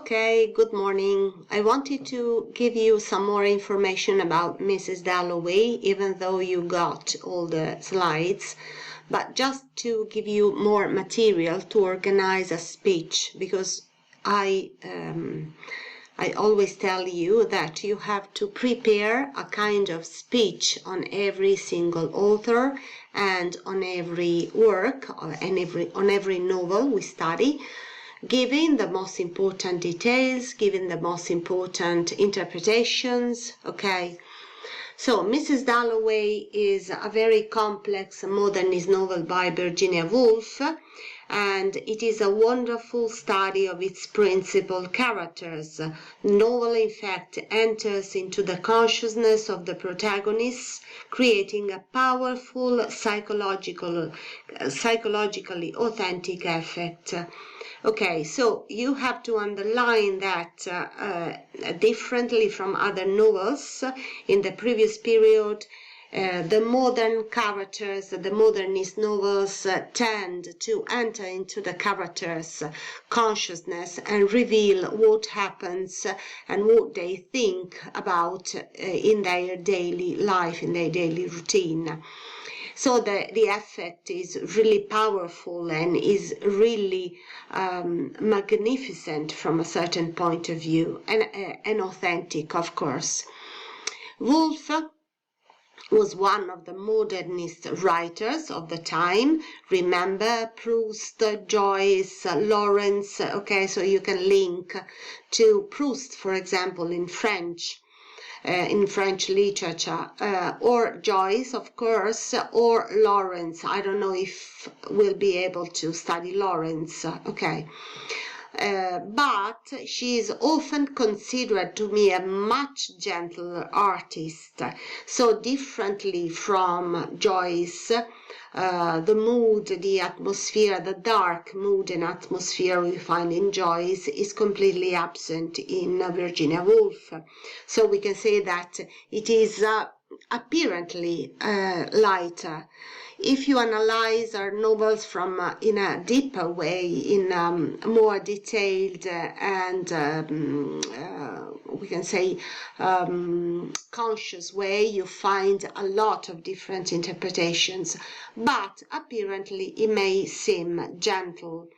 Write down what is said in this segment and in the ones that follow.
Okay, good morning. I wanted to give you some more information about Mrs. Dalloway, even though you got all the slides, but just to give you more material to organize a speech, because I always tell you that you have to prepare a kind of speech on every single author and on every work on every novel we study, giving the most important details, giving the most important interpretations, okay? So Mrs. Dalloway is a very complex modernist novel by Virginia Woolf, and it is a wonderful study of its principal characters. The novel, in fact, enters into the consciousness of the protagonists, creating a powerful psychologically authentic effect. Okay, so you have to underline that differently from other novels in the previous period, the modern characters, the modernist novels tend to enter into the characters' consciousness and reveal what happens and what they think about in their daily life, in their daily routine. So the effect is really powerful and is really magnificent from a certain point of view, and authentic, of course. Woolf was one of the modernist writers of the time. Remember Proust, Joyce, Lawrence. Okay, so you can link to Proust, for example, in French literature, or Joyce, of course, or Lawrence. I don't know if we'll be able to study Lawrence, okay. But she is often considered to me a much gentler artist, so differently from Joyce. The mood, the atmosphere, the dark mood and atmosphere we find in Joyce is completely absent in Virginia Woolf. So we can say that it is apparently lighter. If you analyze her novels from in a deeper way, in more detailed and we can say conscious way, you find a lot of different interpretations, but apparently it may seem gentle.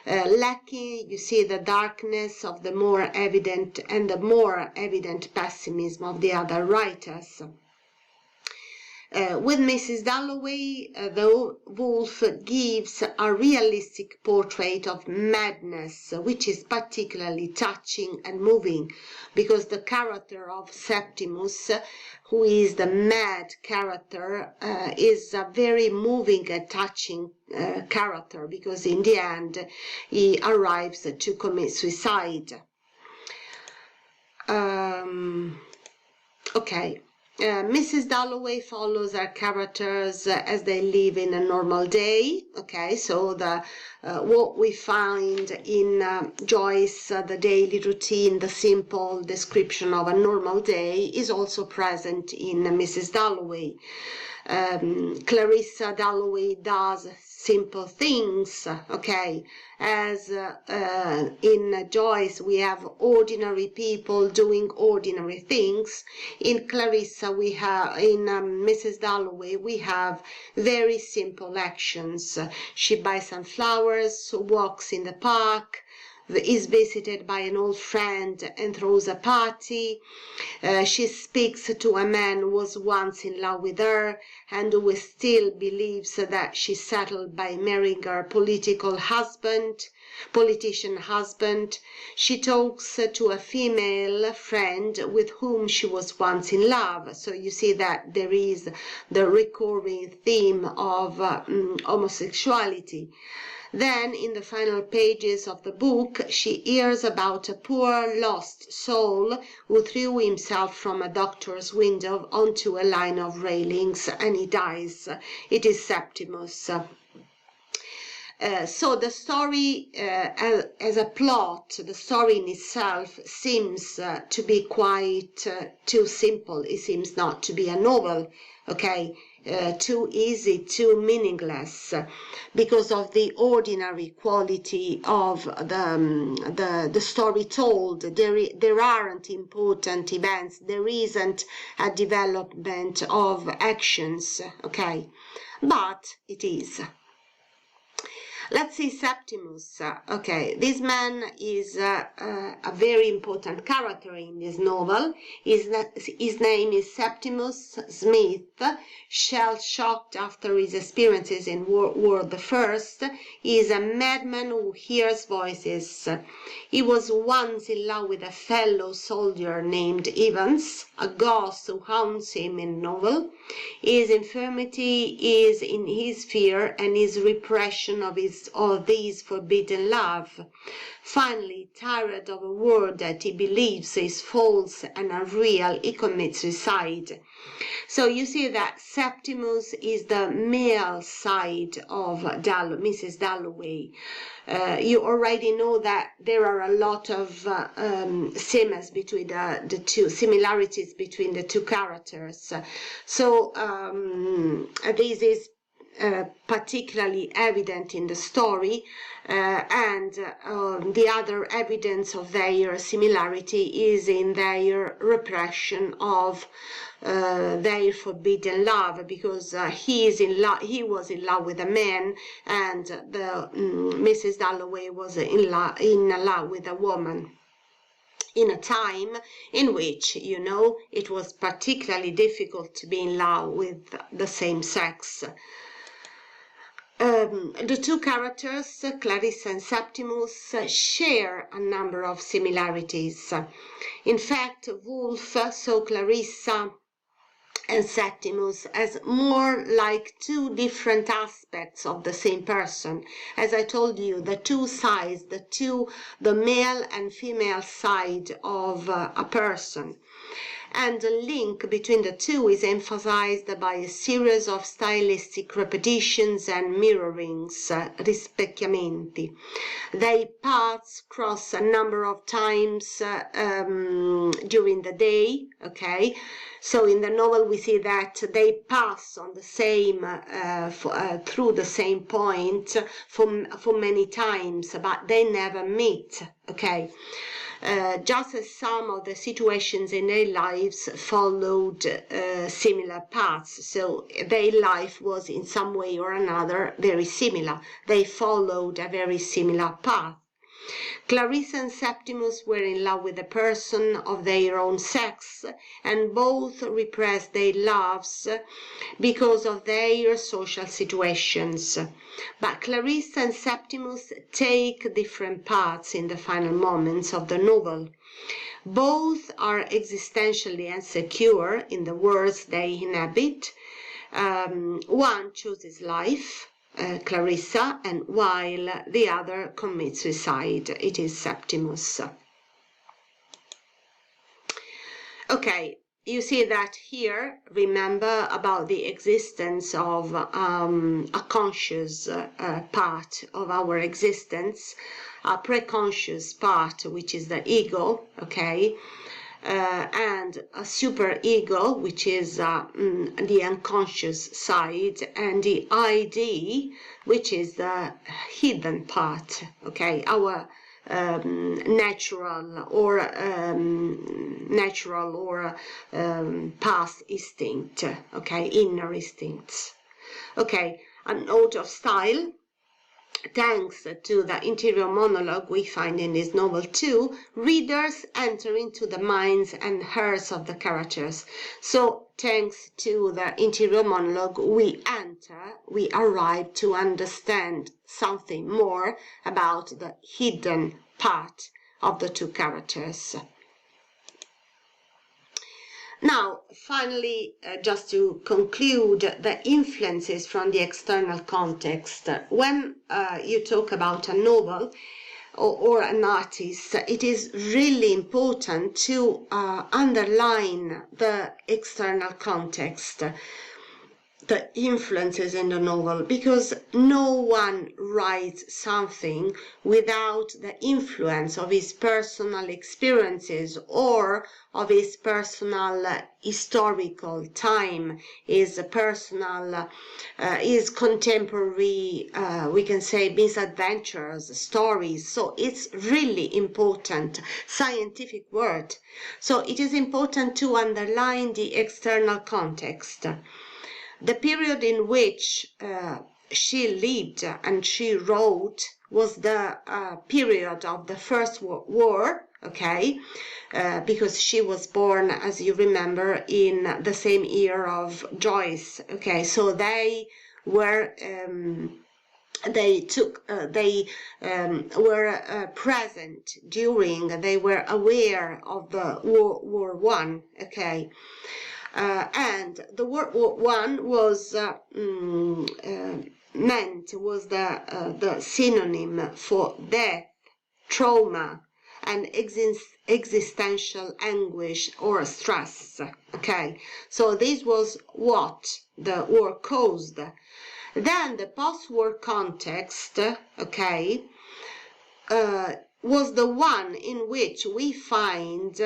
Lacking, you see, the darkness of the more evident and the more evident pessimism of the other writers. With Mrs. Dalloway, though, Woolf gives a realistic portrait of madness, which is particularly touching and moving, because the character of Septimus, who is the mad character, is a very moving and touching character, because in the end he arrives to commit suicide. Okay. Mrs. Dalloway follows her characters as they live in a normal day. Okay, so the what we find in Joyce, the daily routine, the simple description of a normal day, is also present in Mrs. Dalloway. Clarissa Dalloway does simple things, okay, as in Joyce we have ordinary people doing ordinary things. In Clarissa we have, in Mrs. Dalloway we have very simple actions. She buys some flowers, walks in the park, is visited by an old friend and throws a party. She speaks to a man who was once in love with her and who still believes that she's settled by marrying her politician husband. She talks to a female friend with whom she was once in love. So you see that there is the recurring theme of homosexuality. Then, in the final pages of the book, she hears about a poor lost soul who threw himself from a doctor's window onto a line of railings and he dies. It is Septimus. So the story as a plot, the story in itself seems to be quite too simple. It seems not to be a novel. Okay, too easy, too meaningless, because of the ordinary quality of the story told. There aren't important events, there isn't a development of actions, okay, but it is. Let's see Septimus. Okay, this man is a very important character in this novel. His name is Septimus Smith. Shell-shocked after his experiences in World War I, he is a madman who hears voices. He was once in love with a fellow soldier named Evans, a ghost who haunts him in novel. His infirmity is in his fear and his repression of this forbidden love. Finally, tired of a world that he believes is false and unreal, he commits suicide. So you see that Septimus is the male side of Mrs. Dalloway. You already know that there are a lot of similarities between the two characters. So this is particularly evident in the story, and the other evidence of their similarity is in their repression of their forbidden love, because he was in love with a man, and Mrs. Dalloway was in love with a woman, in a time in which, you know, it was particularly difficult to be in love with the same sex. The two characters, Clarissa and Septimus, share a number of similarities. In fact, Woolf saw Clarissa and Septimus as more like two different aspects of the same person. As I told you, the two sides, the male and female side of a person. And the link between the two is emphasized by a series of stylistic repetitions and mirrorings, rispecchiamenti. Their paths cross a number of times during the day, okay? So in the novel we see that they pass on the same, through the same point for many times, but they never meet, okay? Just as some of the situations in their lives followed similar paths, so their life was in some way or another very similar. They followed a very similar path. Clarissa and Septimus were in love with a person of their own sex, and both repressed their loves because of their social situations. But Clarissa and Septimus take different paths in the final moments of the novel. Both are existentially insecure in the worlds they inhabit. One chooses life, Clarissa, and while the other commits suicide, it is Septimus. Okay, you see that here, remember about the existence of a conscious part of our existence, a preconscious part, which is the ego, okay, and a super ego, which is the unconscious side, and the ID, which is the hidden part, okay, our natural or past instinct, okay, inner instincts. Okay, a note of style. Thanks to the interior monologue we find in this novel too, readers enter into the minds and hearts of the characters. So thanks to the interior monologue we arrive to understand something more about the hidden part of the two characters. Now, finally, just to conclude, the influences from the external context. When you talk about a novel or an artist, it is really important to underline the external context. the influences in the novel, because no one writes something without the influence of his personal experiences or of his personal historical time, his personal, his contemporary, we can say, misadventures, stories. So it's really important scientific word. So it is important to underline the external context. The period in which she lived and she wrote was the period of the First World War, okay, because she was born, as you remember, in the same year of Joyce, okay, so they were were present during, they were aware of the World War One, okay. And the World War One was was the synonym for death, trauma, and existential anguish or stress. Okay, so this was what the war caused. Then the post-war context, okay, was the one in which we find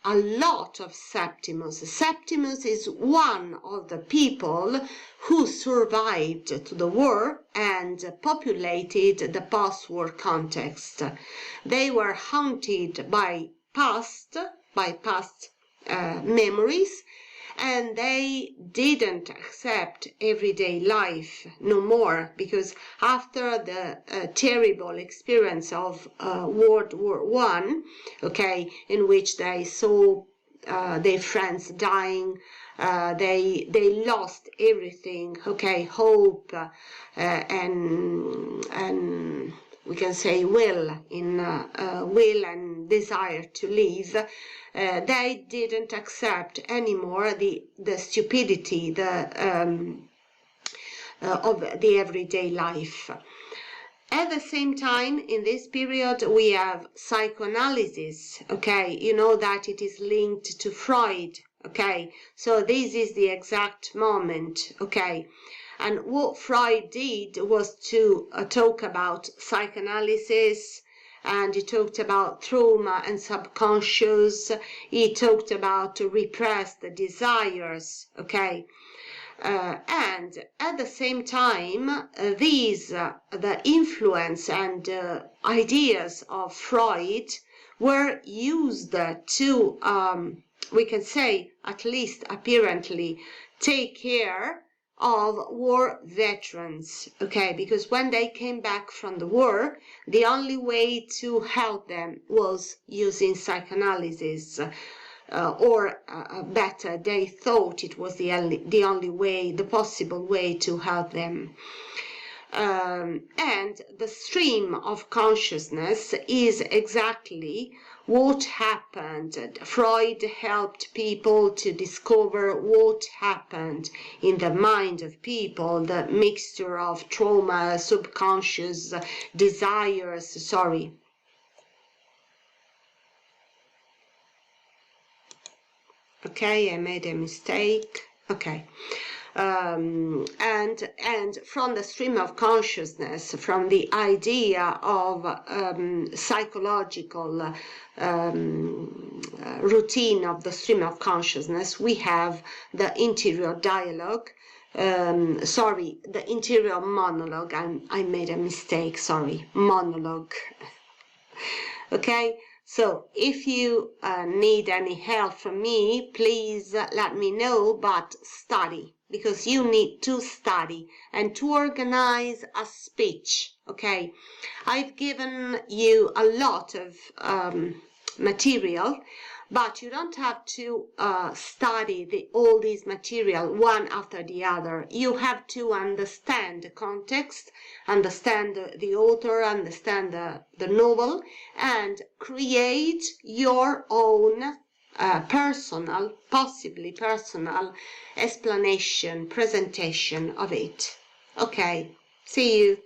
a lot of Septimus. Septimus is one of the people who survived to the war and populated the post-war context. They were haunted by past memories, and they didn't accept everyday life no more, because after the terrible experience of World War One, okay, in which they saw their friends dying, they lost everything, okay, hope and we can say will and desire to live. They didn't accept anymore the stupidity of the everyday life. At the same time, in this period, we have psychoanalysis, okay? You know that it is linked to Freud, okay? So this is the exact moment, okay? And what Freud did was to talk about psychoanalysis, and he talked about trauma and subconscious. He talked about repressed desires, okay? And at the same time, the influence and ideas of Freud were used to, we can say, at least apparently, take care of war veterans, okay, because when they came back from the war, the only way to help them was using psychoanalysis. Or better, they thought it was the only way, the possible way to help them. And the stream of consciousness is exactly what happened. Freud helped people to discover what happened in the mind of people, the mixture of trauma, subconscious desires, Okay, I made a mistake. Okay. And from the stream of consciousness, from the idea of psychological routine of the stream of consciousness, we have the interior dialogue. The interior monologue. I made a mistake, monologue. Okay. So if you need any help from me, please let me know, but study, because you need to study and to organize a speech, okay? I've given you a lot of material, but you don't have to study all this material one after the other. You have to understand the context, understand the author, understand the novel, and create your own possibly personal explanation, presentation of it. Okay, see you.